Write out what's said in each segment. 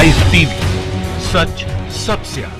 Ice TV, सच सबसे आगे।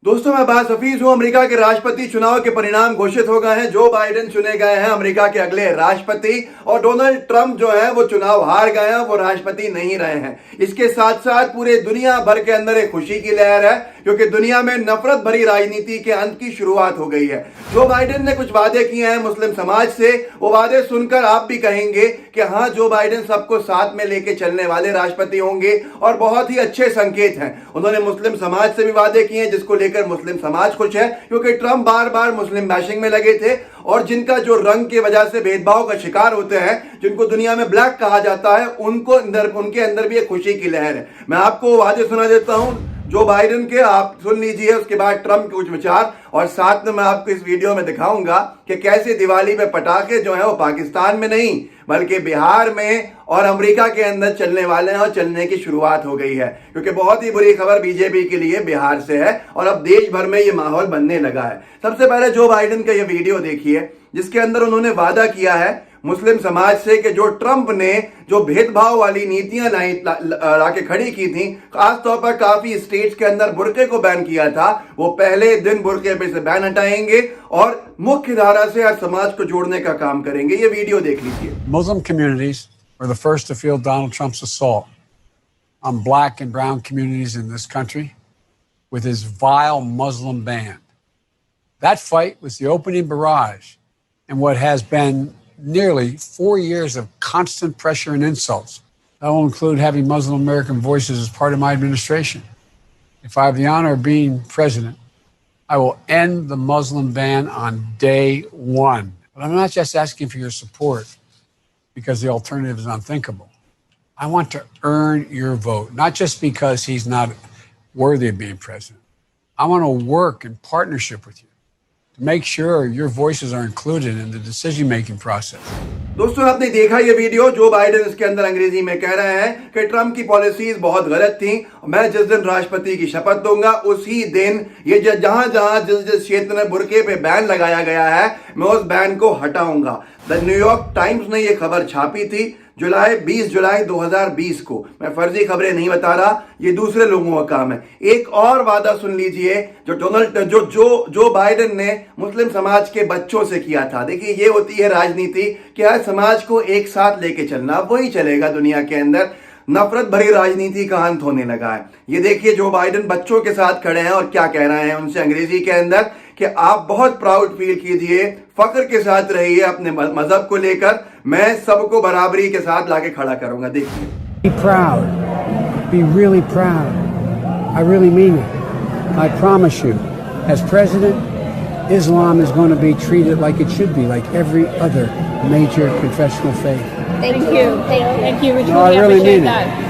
दोस्तों, मैं अब्बास हफीज हूं। अमेरिका के राष्ट्रपति चुनाव के परिणाम घोषित हो गए हैं। जो बाइडेन चुने गए हैं अमेरिका के अगले राष्ट्रपति, और डोनाल्ड ट्रंप जो है वो चुनाव हार गए हैं, वो राष्ट्रपति नहीं रहे हैं। इसके साथ साथ पूरे दुनिया भर के अंदर एक खुशी की लहर है, क्योंकि दुनिया में नफरत भरी राजनीति के अंत की शुरुआत हो गई है। जो बाइडेन ने कुछ वादे किए हैं मुस्लिम समाज से, वो वादे सुनकर आप भी कहेंगे कि हाँ, जो बाइडेन सबको साथ में लेके चलने वाले राष्ट्रपति होंगे, और बहुत ही अच्छे संकेत हैं। उन्होंने मुस्लिम समाज से भी वादे किए हैं, जिसको लेकर मुस्लिम समाज खुश है, क्योंकि ट्रंप बार बार मुस्लिम बैशिंग में लगे थे, और जिनका जो रंग की वजह से भेदभाव का शिकार होते हैं, जिनको दुनिया में ब्लैक कहा जाता है, उनके अंदर भी एक खुशी की लहर है। मैं आपको वादे सुना देता हूं जो बाइडेन के, आप सुन लीजिए, उसके बाद ट्रंप के कुछ विचार, और साथ में मैं आपको इस वीडियो में दिखाऊंगा कि कैसे दिवाली पे पटाखे जो है वो पाकिस्तान में नहीं बल्कि बिहार में और अमेरिका के अंदर चलने वाले हैं, और चलने की शुरुआत हो गई है। क्योंकि बहुत ही बुरी खबर बीजेपी के लिए बिहार से है, और अब देश भर में ये माहौल बनने लगा है। सबसे पहले जो बाइडेन का ये वीडियो देखिए, जिसके अंदर उन्होंने वादा किया है मुस्लिम समाज से कि जो ट्रंप ने जो भेदभाव वाली नीतियां लाके खड़ी की थी, खासतौर पर काफी स्टेट्स के अंदर बुर्के को बैन किया था, वो पहले दिन बुर्के पे से बैन हटाएंगे और मुख्य धारा से हर समाज को जोड़ने का काम करेंगे। ये वीडियो देख लीजिए। Muslim communities were the first to feel Donald Trump's assault on black and brown communities in this country with his vile Muslim ban. That fight was the opening barrage in what has been nearly 4 years of constant pressure and insults. That will include having Muslim American voices as part of my administration. If I have the honor of being president, I will end the Muslim ban on day one. But I'm not just asking for your support because the alternative is unthinkable. I want to earn your vote, not just because he's not worthy of being president. I want to work in partnership with you to make sure your voices are included in the decision-making process. दोस्तों, आपने देखा ये video. Joe Biden इसके अंदर अंग्रेजी में कह रहे हैं कि ट्रंप की पॉलिसीज बहुत गलत थी। मैं जिस दिन राष्ट्रपति की शपथ दूंगा, उसी दिन ये जहां जहां जिस क्षेत्र में बुर्के पे बैन लगाया गया है, मैं उस बैन को हटाऊंगा। द न्यूयॉर्क टाइम्स ने ये खबर छापी थी 20 जुलाई 2020 को। मैं फर्जी खबरें नहीं बता रहा, ये दूसरे लोगों का काम है। एक और वादा सुन लीजिए जो बाइडेन ने मुस्लिम समाज के बच्चों से किया था। देखिए, ये होती है राजनीति कि हर समाज को एक साथ लेके चलना, वही चलेगा दुनिया के अंदर। नफरत भरी राजनीति का अंत होने लगा है। ये देखिए, जो बाइडेन बच्चों के साथ खड़े हैं और क्या कह रहे हैं उनसे अंग्रेजी के अंदर कि आप बहुत प्राउड फील कीजिए, फख्र के साथ रहिए अपने मजहब को लेकर, मैं सबको बराबरी के साथ लाके खड़ा करूंगा। देखिए, Be proud. Be really proud. I really mean it. I promise you, as president, Islam is going to be treated like it should be, like every other major confessional faith. Thank you. Thank you. We No, I truly really appreciate mean that.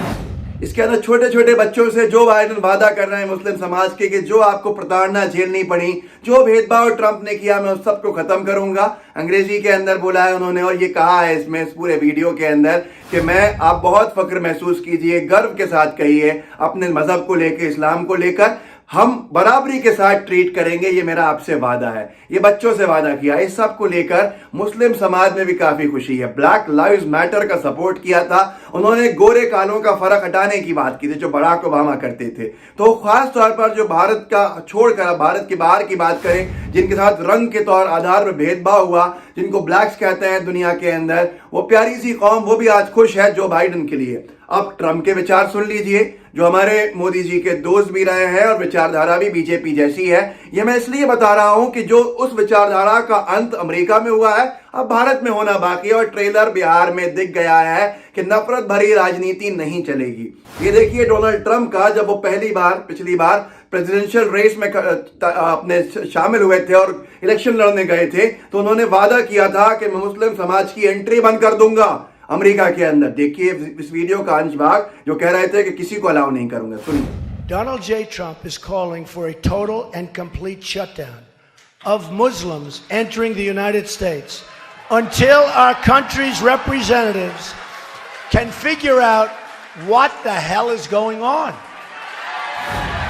इसके अंदर छोटे छोटे बच्चों से Joe Biden वादा कर रहे हैं मुस्लिम समाज के कि जो आपको प्रताड़ना झेलनी पड़ी, जो भेदभाव ट्रंप ने किया, मैं उस सबको खत्म करूंगा। अंग्रेजी के अंदर बोला है उन्होंने, और ये कहा है इसमें, इस पूरे वीडियो के अंदर, कि मैं, आप बहुत फख्र महसूस कीजिए, गर्व के साथ कहिए अपने मजहब को लेकर, इस्लाम को लेकर, हम बराबरी के साथ ट्रीट करेंगे, ये मेरा आपसे वादा है। ये बच्चों से वादा किया। इस सब को लेकर मुस्लिम समाज में भी काफी खुशी है। ब्लैक लाइव्स मैटर का सपोर्ट किया था उन्होंने, गोरे कालों का फर्क हटाने की बात की थी जो बराक ओबामा करते थे। तो खास तौर पर जो भारत का छोड़कर भारत के बाहर की बात करें, जिनके साथ रंग के तौर आधार पर भेदभाव हुआ, जिनको ब्लैक्स कहते हैं दुनिया के अंदर, वो प्यारी सी कौम, वो भी आज खुश है जो बाइडेन के लिए। अब ट्रंप के विचार सुन लीजिए, जो हमारे मोदी जी के दोस्त भी रहे हैं, और विचारधारा भी बीजेपी जैसी है। ये मैं इसलिए बता रहा हूं कि जो उस विचारधारा का अंत अमेरिका में हुआ है, अब भारत में होना बाकी है, और ट्रेलर बिहार में दिख गया है कि नफरत भरी राजनीति नहीं चलेगी। ये देखिए डोनाल्ड ट्रंप का, जब वो पिछली बार प्रेसिडेंशियल रेस में अपने शामिल हुए थे और इलेक्शन लड़ने गए थे, तो उन्होंने वादा किया था कि मैं मुस्लिम समाज की एंट्री बंद कर दूंगा अमेरिका के अंदर। देखिए इस वीडियो का अंश भाग, जो कह रहे थे कि किसी को अलाउ नहीं करूंगा। सुनिए। Donald J. Trump is calling for a total and complete shutdown of Muslims entering the United States until our country's representatives can figure out what the hell is going on.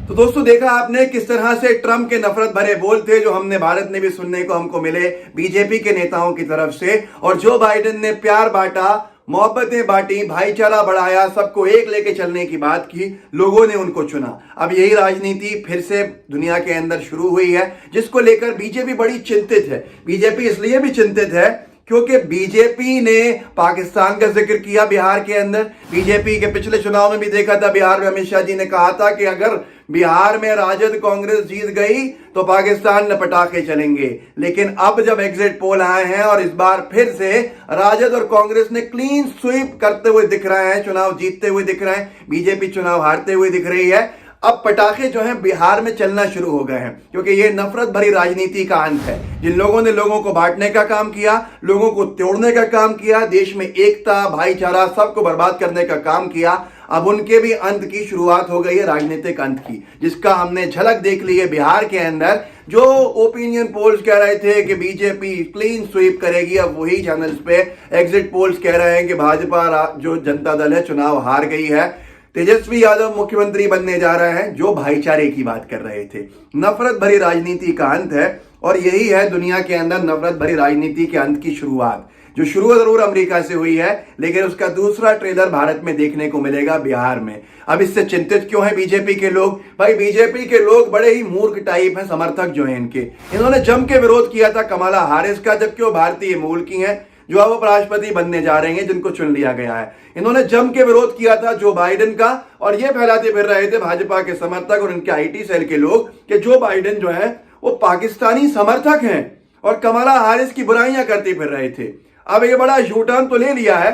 तो दोस्तों, देखा आपने किस तरह से ट्रंप के नफरत भरे बोल थे, जो हमने भारत में भी सुनने को हमको मिले बीजेपी के नेताओं की तरफ से, और जो बाइडेन ने प्यार बांटा मोहब्बतें बांटी, भाईचारा बढ़ाया, सबको एक लेके चलने की बात की, लोगों ने उनको चुना। अब यही राजनीति फिर से दुनिया के अंदर शुरू हुई है, जिसको लेकर बीजेपी बड़ी चिंतित है। बीजेपी इसलिए भी चिंतित है क्योंकि बीजेपी ने पाकिस्तान का जिक्र किया बिहार के अंदर। बीजेपी के पिछले चुनाव में भी देखा था, बिहार में अमित शाह जी ने कहा था कि अगर बिहार में राजद कांग्रेस जीत गई तो पाकिस्तान में पटाखे चलेंगे। लेकिन अब जब एग्जिट पोल आए हैं और इस बार फिर से राजद और कांग्रेस ने क्लीन स्वीप करते हुए दिख रहे हैं, चुनाव जीतते हुए दिख रहे हैं, बीजेपी चुनाव हारते हुए दिख रही है। अब पटाखे जो हैं बिहार में चलना शुरू हो गए हैं, क्योंकि ये नफरत भरी राजनीति का अंत है। जिन लोगों ने लोगों को बांटने का काम किया, लोगों को तोड़ने का काम किया, देश में एकता भाईचारा सबको बर्बाद करने का काम किया, अब उनके भी अंत की शुरुआत हो गई है, राजनीतिक अंत की, जिसका हमने झलक देख ली है बिहार के अंदर। जो ओपिनियन पोल्स कह रहे थे कि बीजेपी क्लीन स्वीप करेगी, अब वही चैनल्स पे एग्जिट पोल्स कह रहे हैं कि भाजपा जो जनता दल है चुनाव हार गई है। तेजस्वी यादव मुख्यमंत्री बनने जा रहे हैं, जो भाईचारे की बात कर रहे थे। नफरत भरी राजनीति का अंत है, और यही है दुनिया के अंदर नफरत भरी राजनीति के अंत की शुरुआत, जो शुरू जरूर अमेरिका से हुई है, लेकिन उसका दूसरा ट्रेलर भारत में देखने को मिलेगा बिहार में। अब इससे चिंतित क्यों है बीजेपी के लोग? भाई बीजेपी के लोग बड़े ही मूर्ख टाइप हैं, समर्थक जो हैं इनके। इन्होंने जम के विरोध किया था कमला हैरिस का, जबकि वो भारतीय मूल की हैं, जो अब उपराष्ट्रपति बनने जा रहे हैं, जिनको चुन लिया गया है। इन्होंने जम के विरोध किया था जो बाइडेन का, और ये फैलाते फिर रहे थे भाजपा के समर्थक और इनके आईटी सेल के लोग कि जो बाइडेन जो है वो पाकिस्तानी समर्थक हैं, और कमला हैरिस की बुराइयां करते फिर रहे थे। अब ये बड़ा यूटर्न तो ले लिया है,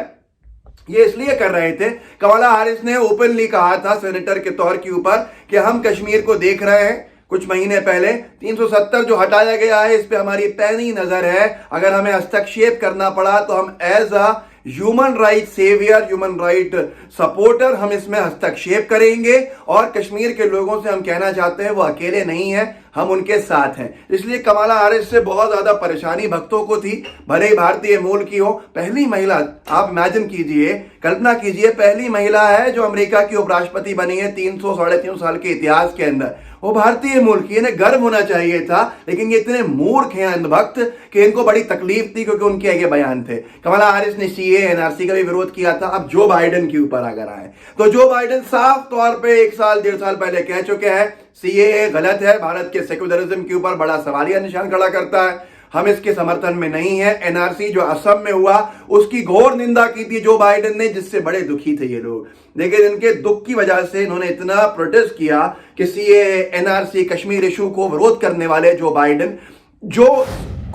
ये इसलिए कर रहे थे, कमला हैरिस ने ओपनली कहा था सेनेटर के तौर के ऊपर कि हम कश्मीर को देख रहे हैं। कुछ महीने पहले 370 जो हटाया गया है, इस पे हमारी पैनी नजर है। अगर हमें हस्तक्षेप करना पड़ा तो हम as a human right saviour, human right supporter हम इसमें हस्तक्षेप करेंगे, और कश्मीर के लोगों से हम कहना चाहते हैं वो अकेले नहीं है, हम उनके साथ हैं। इसलिए कमला हैरिस से बहुत ज्यादा परेशानी भक्तों को थी, भले ही भारतीय मूल की हो। पहली महिला, आप इमेजिन कीजिए, कल्पना कीजिए, पहली महिला है जो अमेरिका की उपराष्ट्रपति बनी है 300-350 साल के इतिहास के अंदर, वो भारतीय मूल की। इन्हें गर्व होना चाहिए था, लेकिन ये इतने मूर्ख हैं, अंधभक्त, कि इनको बड़ी तकलीफ थी, क्योंकि उनके आगे बयान थे। कमला हैरिस ने सीए एनआरसी का भी विरोध किया था। अब जो बाइडेन के ऊपर अगर आए तो जो बाइडेन साफ तौर पे 1 साल 1.5 साल पहले कह चुके हैं सीए गलत है, भारत के सेक्युलरिज्म के ऊपर बड़ा सवालिया निशान खड़ा करता है, हम इसके समर्थन में नहीं है। एनआरसी जो असम में हुआ उसकी घोर निंदा की थी जो बाइडेन ने, जिससे बड़े दुखी थे ये लोग। लेकिन इनके दुख की वजह से इन्होंने इतना प्रोटेस्ट किया कि सीए एनआरसी कश्मीर इशू को विरोध करने वाले जो बाइडेन, जो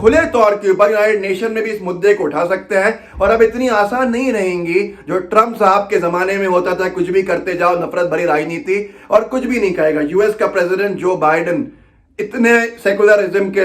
खुले तौर के ऊपर यूनाइटेड नेशन में भी इस मुद्दे को उठा सकते हैं, और अब इतनी आसान नहीं रहेंगी जो ट्रंप साहब के जमाने में होता था, कुछ भी करते जाओ, नफरत भरी राजनीति, और कुछ भी नहीं कहेगा। यूएस का प्रेसिडेंट जो बाइडेन इतने सेकुलरिज्म के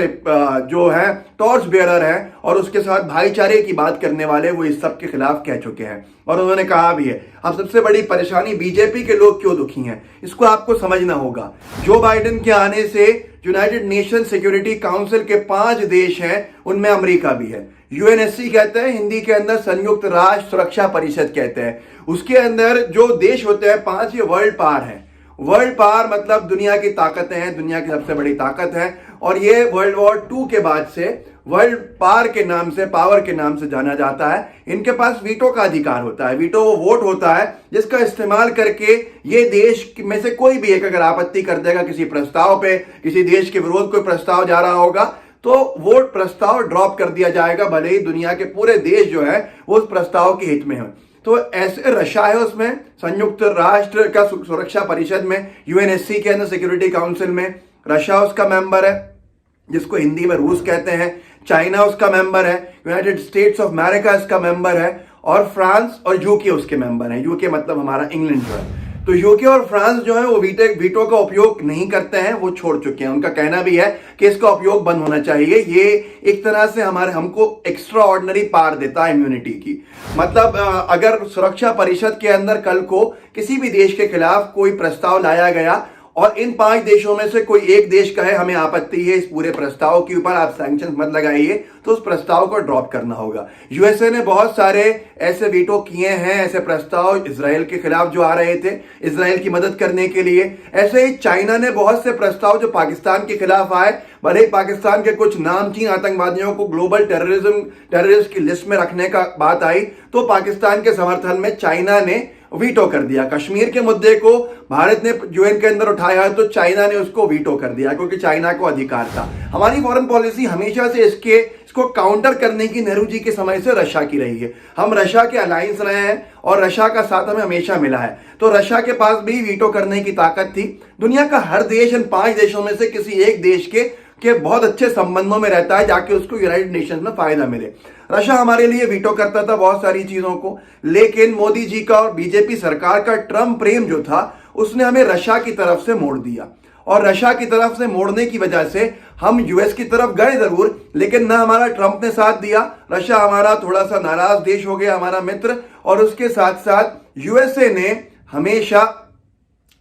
जो है टॉर्च बेयरर है, और उसके साथ भाईचारे की बात करने वाले, वो इस सब के खिलाफ कह चुके हैं, और उन्होंने कहा भी है। अब सबसे बड़ी परेशानी बीजेपी के लोग क्यों दुखी हैं, इसको आपको समझना होगा। जो बाइडेन के आने से यूनाइटेड नेशन सिक्योरिटी काउंसिल के 5 देश हैं, उनमें अमेरिका भी है। यूएनएससी कहते हैं, हिंदी के अंदर संयुक्त राष्ट्र सुरक्षा परिषद कहते हैं। उसके अंदर जो देश होते हैं 5, ये वर्ल्ड पावर है। वर्ल्ड पावर मतलब दुनिया की ताकतें हैं, दुनिया की सबसे बड़ी ताकत है, और ये वर्ल्ड वॉर 2 के बाद से वर्ल्ड पावर के नाम से, पावर के नाम से जाना जाता है। इनके पास वीटो का अधिकार होता है। वीटो वो वोट होता है जिसका इस्तेमाल करके ये देश में से कोई भी एक अगर आपत्ति कर देगा किसी प्रस्ताव पे, किसी देश के विरोध कोई प्रस्ताव जा रहा होगा, तो वोट प्रस्ताव ड्रॉप कर दिया जाएगा, भले ही दुनिया के पूरे देश जो है वो उस प्रस्ताव के हित में हो। तो ऐसे रशिया है उसमें, संयुक्त राष्ट्र का सुरक्षा परिषद में, यूएनएससी के अंदर सिक्योरिटी काउंसिल में रशिया उसका मेंबर है, जिसको हिंदी में रूस कहते हैं। चाइना उसका मेंबर है, यूनाइटेड स्टेट्स ऑफ अमेरिका इसका मेंबर है, और फ्रांस और यूके उसके मेंबर हैं। यूके मतलब हमारा इंग्लैंड जो है। तो यूके और फ्रांस जो है वो वीटो का उपयोग नहीं करते हैं, वो छोड़ चुके हैं। उनका कहना भी है कि इसका उपयोग बंद होना चाहिए। ये एक तरह से हमको एक्स्ट्रा ऑर्डिनरी पावर देता है इम्यूनिटी की। मतलब अगर सुरक्षा परिषद के अंदर कल को किसी भी देश के खिलाफ कोई प्रस्ताव लाया गया और इन 5 देशों में से कोई एक देश कहे हमें आपत्ति है इस पूरे प्रस्ताव के ऊपर, आप सैंक्शन मत लगाइए, तो उस प्रस्ताव को ड्रॉप करना होगा। यूएसए ने बहुत सारे ऐसे वीटो किए हैं, ऐसे प्रस्ताव इजराइल के खिलाफ जो आ रहे थे इजराइल की मदद करने के लिए। ऐसे ही चाइना ने बहुत से प्रस्ताव जो पाकिस्तान के खिलाफ आए, भले ही पाकिस्तान के कुछ नामचीन आतंकवादियों को ग्लोबल टेररिस्ट की लिस्ट में रखने का बात आई, तो पाकिस्तान के समर्थन में चाइना ने वीटो कर दिया। कश्मीर के मुद्दे को भारत ने यूएन के अंदर उठाया तो चाइना ने उसको वीटो कर दिया, क्योंकि चाइना को अधिकार था। हमारी फॉरेन पॉलिसी हमेशा से इसको काउंटर करने की नेहरू जी के समय से रशिया की रही है। हम रशिया के अलायंस रहे हैं और रशिया का साथ हमें हमेशा मिला है, तो रशिया के पास भी वीटो करने की ताकत थी। दुनिया का हर देश इन 5 देशों में से किसी एक देश के बहुत अच्छे संबंधों में रहता है, जाके उसको यूनाइटेड नेशन में फायदा मिले। रशिया हमारे लिए वीटो करता था बहुत सारी चीजों को, लेकिन मोदी जी का और बीजेपी सरकार का ट्रम्प प्रेम जो था उसने हमें रशिया की तरफ से मोड़ दिया, और रशिया की तरफ से मोड़ने की वजह से हम यूएस की तरफ गए जरूर, लेकिन ना हमारा ट्रम्प ने साथ दिया। रशिया हमारा थोड़ा सा नाराज देश हो गया, हमारा मित्र, और उसके साथ साथ यूएसए ने हमेशा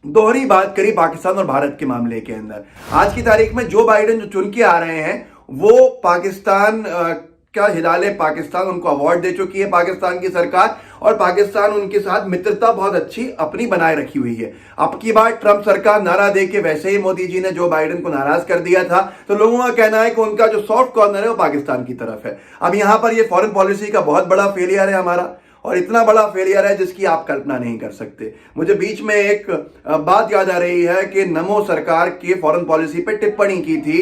दोहरी बात करी पाकिस्तान और भारत के मामले के अंदर। आज की तारीख में जो बाइडेन जो चुन के आ रहे हैं वो पाकिस्तान का हिलाले पाकिस्तान उनको अवार्ड दे चुकी है पाकिस्तान की सरकार, और पाकिस्तान उनके साथ मित्रता बहुत अच्छी अपनी बनाए रखी हुई है। अब की बार ट्रंप सरकार नारा दे के वैसे ही मोदी जी ने जो बाइडेन को नाराज कर दिया था, तो लोगों का कहना है कि उनका जो सॉफ्ट कॉर्नर है वो पाकिस्तान की तरफ है। अब यहां पर ये फॉरेन पॉलिसी का बहुत बड़ा फेलियर है हमारा, और इतना बड़ा फेलियर है जिसकी आप कल्पना नहीं कर सकते। मुझे बीच में एक बात याद आ रही है कि नमो सरकार की फॉरेन पॉलिसी पे टिप्पणी की थी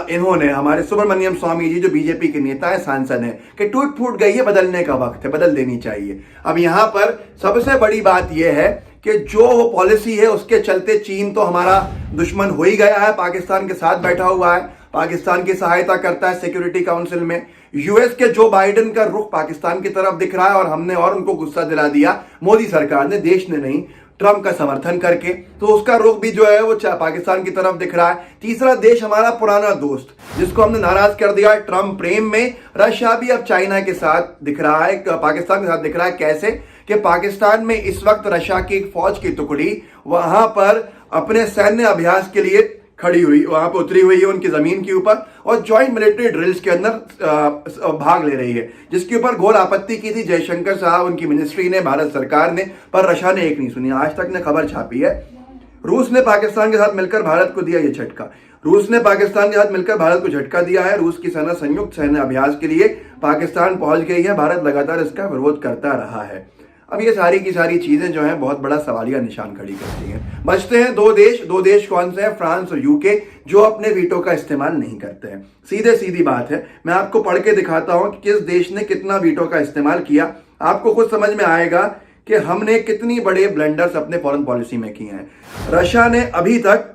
इन्होंने, हमारे सुब्रमण्यम स्वामी जी जो बीजेपी के नेता है, सांसद हैं, कि टूट फूट गई है, बदलने का वक्त है, बदल देनी चाहिए। अब यहां पर सबसे बड़ी बात यह है कि जो पॉलिसी है उसके चलते चीन तो हमारा दुश्मन हो ही गया है, पाकिस्तान के साथ बैठा हुआ है, पाकिस्तान की सहायता करता है सिक्योरिटी काउंसिल में। यूएस के जो बाइडेन का रुख पाकिस्तान की तरफ दिख रहा है, और हमने और उनको गुस्सा दिला दिया मोदी सरकार ने, देश ने नहीं, ट्रंप का समर्थन करके, तो उसका रुख भी जो है वो पाकिस्तान की तरफ दिख रहा है। तीसरा देश हमारा पुराना दोस्त जिसको हमने नाराज कर दिया ट्रंप प्रेम में, रशिया भी अब चाइना के साथ दिख रहा है, पाकिस्तान के साथ दिख रहा है। कैसे कि पाकिस्तान में इस वक्त रशिया की एक फौज की टुकड़ी वहां पर अपने सैन्य अभ्यास के लिए खड़ी हुई, वहां पर उतरी हुई है उनकी जमीन के ऊपर, और ज्वाइंट मिलिट्री ड्रिल्स के अंदर भाग ले रही है, जिसके ऊपर घोर आपत्ति की थी जयशंकर साहब, उनकी मिनिस्ट्री ने, भारत सरकार ने, पर रशिया ने एक नहीं सुनी। आज तक ने खबर छापी है, रूस ने पाकिस्तान के साथ मिलकर भारत को दिया ये झटका, रूस ने पाकिस्तान के साथ मिलकर भारत को झटका दिया है। रूस की सेना संयुक्त सैन्य अभ्यास के लिए पाकिस्तान पहुंच गई है, भारत लगातार इसका विरोध करता रहा है। अब ये सारी की सारी चीजें जो हैं बहुत बड़ा सवालिया निशान खड़ी करती हैं। बचते हैं दो देश कौन से हैं? फ्रांस और यूके, जो अपने वीटो का इस्तेमाल नहीं करते हैं। सीधी बात है, मैं आपको पढ़ के दिखाता हूं कि किस देश ने कितना वीटो का इस्तेमाल किया, आपको खुद समझ में आएगा कि हमने कितनी बड़े ब्लंडर्स अपने फॉरेन पॉलिसी में किए हैं। रशिया ने अभी तक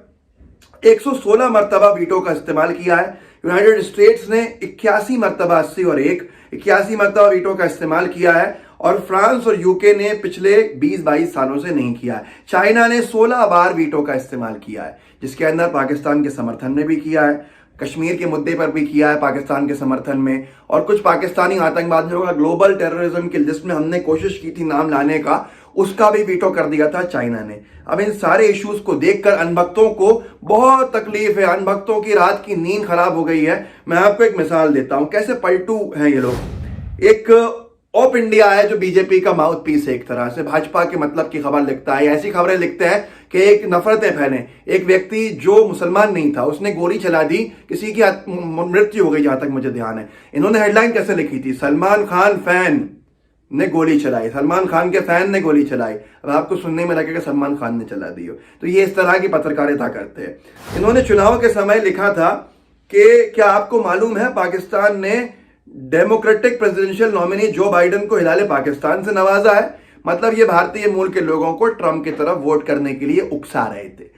116 मरतबा वीटो का इस्तेमाल किया है, यूनाइटेड स्टेट्स ने 81 मरतबा, 80 और 1, 81 मरतबा वीटो का इस्तेमाल किया है, और फ्रांस और यूके ने पिछले 20-22 सालों से नहीं किया है। चाइना ने 16 बार वीटो का इस्तेमाल किया है, जिसके अंदर पाकिस्तान के समर्थन में भी किया है, कश्मीर के मुद्दे पर भी किया है पाकिस्तान के समर्थन में, और कुछ पाकिस्तानी आतंकवादियों का ग्लोबल टेररिज्म की लिस्ट में हमने कोशिश की थी नाम लाने का, उसका भी वीटो कर दिया था चाइना ने। अब इन सारे इश्यूज को देखकर अनभक्तों को बहुत तकलीफ है, अनभक्तों की रात की नींद खराब हो गई है। मैं आपको एक मिसाल देता हूं कैसे पलटू हैं ये लोग। एक ऑप इंडिया है जो बीजेपी का माउथ पीस है, एक तरह से भाजपा के मतलब की खबर लिखता है, ऐसी खबरें लिखते हैं कि एक नफरतें फैले। एक व्यक्ति जो मुसलमान नहीं था उसने गोली चला दी, किसी की मृत्यु हो गई जहां तक मुझे ध्यान है। इन्होंने हेडलाइन कैसे लिखी थी? सलमान खान फैन ने गोली चलाई, सलमान खान के फैन ने गोली चलाई। अब आपको सुनने में लगेगा सलमान खान ने चला दी हो, तो ये इस तरह की पत्रकारिता करते हैं। इन्होंने चुनाव के समय लिखा था कि क्या आपको मालूम है पाकिस्तान ने democratic presidential nominee Joe Biden को हिलाले पाकिस्तान से नवाजा है। मतलब ये भारतीय मूल के लोगों को ट्रंप की तरफ वोट करने के लिए उकसा रहे थे।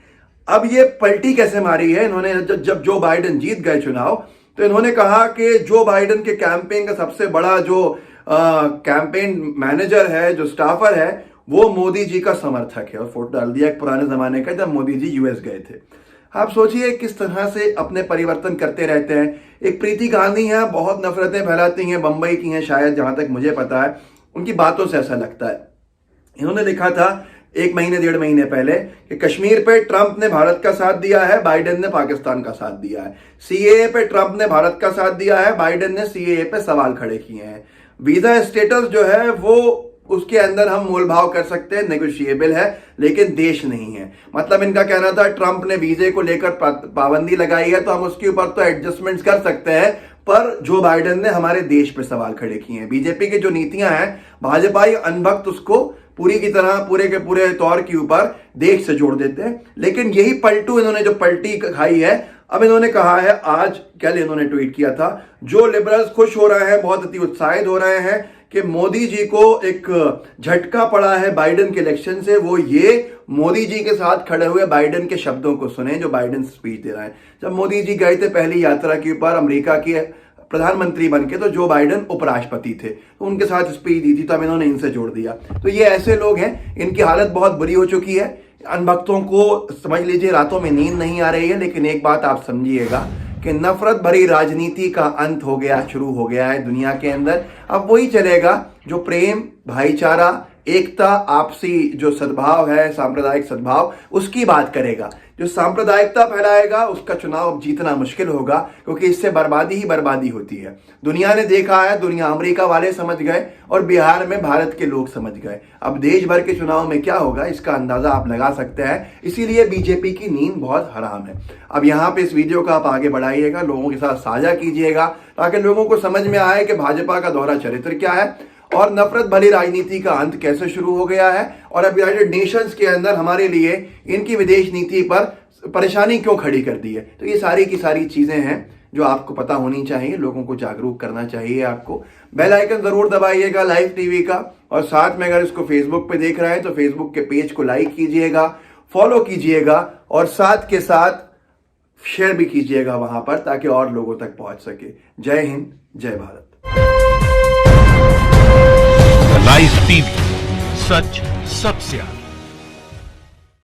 अब ये पलटी कैसे मारी है इन्होंने? जब जो बाइडेन जीत गए चुनाव, तो इन्होंने कहा कि जो बाइडेन के कैंपेन का सबसे बड़ा जो कैंपेन मैनेजर है, जो स्टाफर है, वो मोदी जी का समर्थक है, और फोटो डाल दिया एक पुराने जमाने का जब मोदी जी यूएस गए थे। आप सोचिए किस तरह से अपने परिवर्तन करते रहते हैं। एक प्रीति गांधी है, बहुत नफरतें फैलाती हैं, बंबई की हैं शायद, जहां तक मुझे पता है, उनकी बातों से ऐसा लगता है। इन्होंने लिखा था 1 महीने 1.5 महीने पहले कि कश्मीर पे ट्रंप ने भारत का साथ दिया है, बाइडेन ने पाकिस्तान का साथ दिया है। सीएए पे ट्रंप ने भारत का साथ दिया है, बाइडेन ने सीएए पे सवाल खड़े किए हैं। वीजा स्टेटस जो है वो उसके अंदर हम मोल भाव कर सकते हैं, नेगोशिएबल है, लेकिन देश नहीं है। मतलब इनका कहना था ट्रंप ने वीजे को लेकर पाबंदी लगाई है तो हम उसके ऊपर तो एडजस्टमेंट्स कर सकते हैं, पर जो बाइडेन ने हमारे देश पे सवाल खड़े किए हैं। बीजेपी की जो नीतियां हैं, भाजपाई अनभक्त उसको पूरी की तरह पूरे के पूरे तौर के ऊपर देश से जोड़ देते हैं। लेकिन यही पलटू इन्होंने जो पलटी खाई है, अब इन्होंने कहा है, आज कल इन्होंने ट्वीट किया था, जो लिबरल्स खुश हो रहे हैं, बहुत अति उत्साहित हो रहे हैं कि मोदी जी को एक झटका पड़ा है बाइडेन के इलेक्शन से, वो ये मोदी जी के साथ खड़े हुए बाइडेन के शब्दों को सुने जो बाइडेन स्पीच दे रहे हैं। जब मोदी जी गए थे पहली यात्रा के ऊपर अमेरिका के प्रधानमंत्री बनके, तो जो बाइडेन उपराष्ट्रपति थे, तो उनके साथ स्पीच दी थी, तब इन्होंने इनसे जोड़ दिया। तो ये ऐसे लोग हैं, इनकी हालत बहुत बुरी हो चुकी है। अनभक्तों को समझ लीजिए रातों में नींद नहीं आ रही है। लेकिन एक बात आप समझिएगा कि नफरत भरी राजनीति का अंत हो गया, शुरू हो गया है दुनिया के अंदर। अब वही चलेगा जो प्रेम, भाईचारा, एकता, आपसी जो सद्भाव है, सांप्रदायिक सद्भाव, उसकी बात करेगा। जो सांप्रदायिकता फैलाएगा उसका चुनाव जीतना मुश्किल होगा, क्योंकि इससे बर्बादी ही बर्बादी होती है। दुनिया ने देखा है, दुनिया अमेरिका वाले समझ गए और बिहार में भारत के लोग समझ गए। अब देश भर के चुनाव में क्या होगा इसका अंदाजा आप लगा सकते हैं। इसीलिए बीजेपी की नींद बहुत हराम है। अब यहाँ पे इस वीडियो को आप आगे बढ़ाइएगा, लोगों के साथ साझा कीजिएगा, ताकि लोगों को समझ में आए कि भाजपा का दोहरा चरित्र क्या है और नफरत भरी राजनीति का अंत कैसे शुरू हो गया है, और अब यूनाइटेड नेशंस के अंदर हमारे लिए इनकी विदेश नीति पर परेशानी क्यों खड़ी कर दी है। तो ये सारी की सारी चीजें हैं जो आपको पता होनी चाहिए, लोगों को जागरूक करना चाहिए। आपको बेल आइकन जरूर दबाइएगा लाइव टीवी का, और साथ में अगर इसको फेसबुक पे देख रहे हैं तो फेसबुक के पेज को लाइक कीजिएगा, फॉलो कीजिएगा, और साथ के साथ शेयर भी कीजिएगा वहां पर, ताकि और लोगों तक पहुंच सके। जय हिंद, जय भारत। लाइव टीवी, सच सबसे आगे।